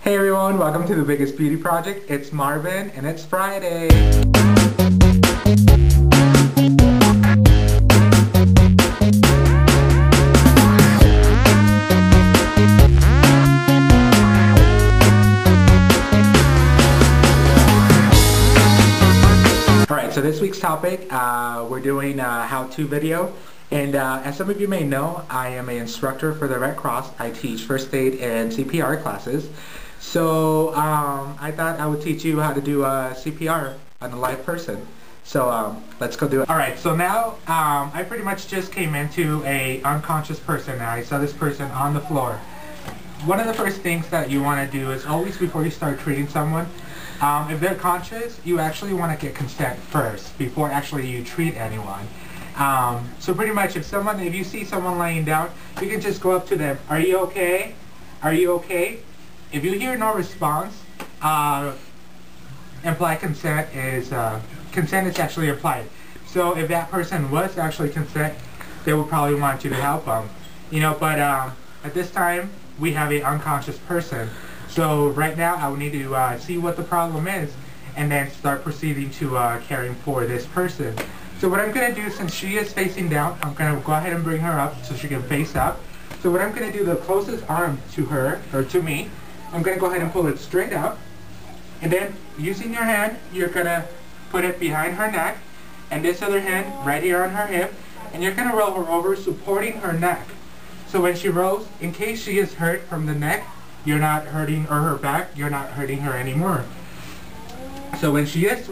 Hey everyone, welcome to the biggest beauty project. It's Marben and it's Friday. Alright, so this week's topic, we're doing a how-to video. And as some of you may know, I am an instructor for the Red Cross. I teach first aid and CPR classes. So I thought I would teach you how to do CPR on a live person. So let's go do it. Alright, so now I pretty much just came into an unconscious person and I saw this person on the floor. One of the first things that you want to do is always before you start treating someone, if they're conscious, you actually want to get consent first before actually you treat anyone. So pretty much if you see someone laying down, you can just go up to them. Are you okay? Are you okay? If you hear no response, implied consent is actually implied. So if that person was actually consent, they would probably want you to help them. You know, but at this time we have an unconscious person. So right now I would need to see what the problem is and then start proceeding to caring for this person. So what I'm going to do, since she is facing down, I'm going to go ahead and bring her up so she can face up. So what I'm going to do, the closest arm to her, or to me, I'm going to go ahead and pull it straight up. And then, using your hand, you're going to put it behind her neck. And this other hand, right here on her hip. And you're going to roll her over, supporting her neck. So when she rolls, in case she is hurt from the neck, you're not hurting, or her back, you're not hurting her anymore. So when she is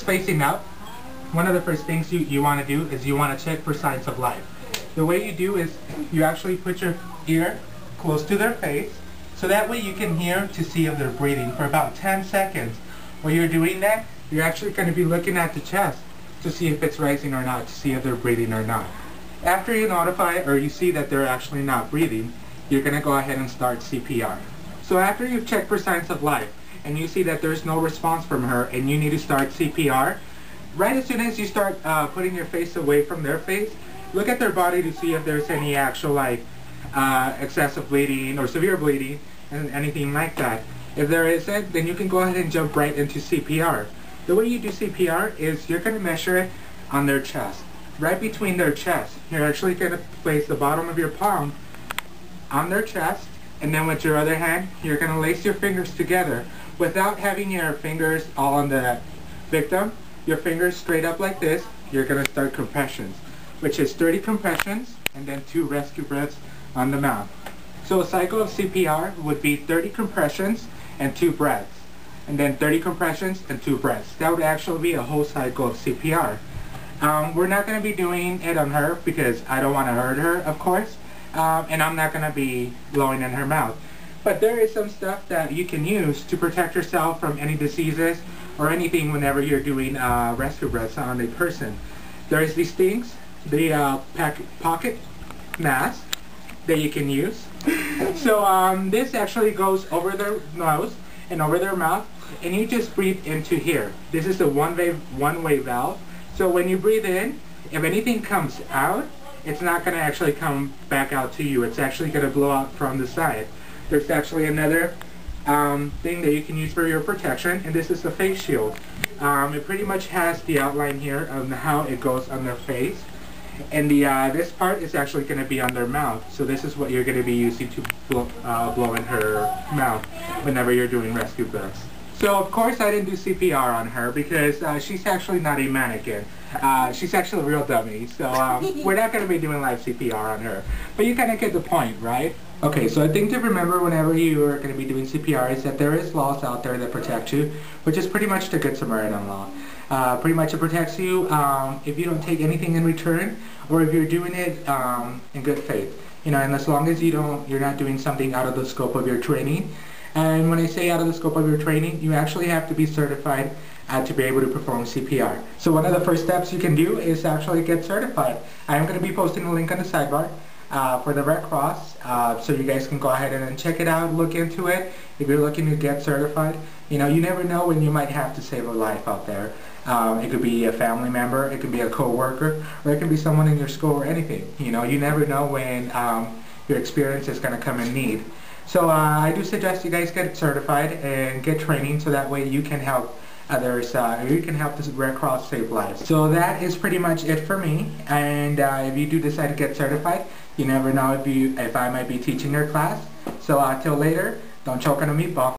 facing up, one of the first things you want to do is you want to check for signs of life. The way you do is you actually put your ear close to their face, so that way you can hear to see if they're breathing for about 10 seconds. While you're doing that, you're actually going to be looking at the chest to see if it's rising or not, to see if they're breathing or not. After you notify or you see that they're actually not breathing, you're going to go ahead and start CPR. So after you've checked for signs of life, and you see that there's no response from her and you need to start CPR, right as soon as you start putting your face away from their face, look at their body to see if there's any actual excessive bleeding or severe bleeding and anything like that. If there isn't, then you can go ahead and jump right into CPR. The way you do CPR is you're going to measure it on their chest. Right between their chest. You're actually going to place the bottom of your palm on their chest, and then with your other hand, you're going to lace your fingers together. Without having your fingers all on the victim, your fingers straight up like this, you're going to start compressions, which is 30 compressions and then 2 rescue breaths on the mouth. So a cycle of CPR would be 30 compressions and 2 breaths, and then 30 compressions and 2 breaths. That would actually be a whole cycle of CPR. We're not going to be doing it on her because I don't want to hurt her, of course, and I'm not going to be blowing in her mouth. But there is some stuff that you can use to protect yourself from any diseases or anything whenever you're doing rescue breaths on a person. There is these things, the pocket mask that you can use. So this actually goes over their nose and over their mouth, and you just breathe into here. This is the one-way valve. So when you breathe in, if anything comes out, it's not going to actually come back out to you. It's actually going to blow out from the side. There's actually another thing that you can use for your protection, and this is the face shield. It pretty much has the outline here of how it goes on their face, and this part is actually going to be on their mouth. So this is what you're going to be using to blow in her mouth whenever you're doing rescue breaths. So of course I didn't do CPR on her because she's actually not a mannequin. She's actually a real dummy. So we're not going to be doing live CPR on her. But you kind of get the point, right? Okay, so a thing to remember whenever you are going to be doing CPR is that there is laws out there that protect you, which is pretty much the Good Samaritan law. Pretty much it protects you if you don't take anything in return, or if you're doing it in good faith. You know, and as long as you're not doing something out of the scope of your training. And when I say out of the scope of your training, you actually have to be certified to be able to perform CPR. So one of the first steps you can do is actually get certified. I'm going to be posting a link on the sidebar for the Red Cross, so you guys can go ahead and check it out, look into it. If you're looking to get certified, you know, you never know when you might have to save a life out there. It could be a family member, it could be a co-worker, or it could be someone in your school or anything. You know, you never know when your experience is going to come in need. So I do suggest you guys get certified and get training so that way you can help others, you can help the Red Cross save lives. So that is pretty much it for me, and if you do decide to get certified, you never know if I might be teaching your class. So till later, don't choke on a meatball.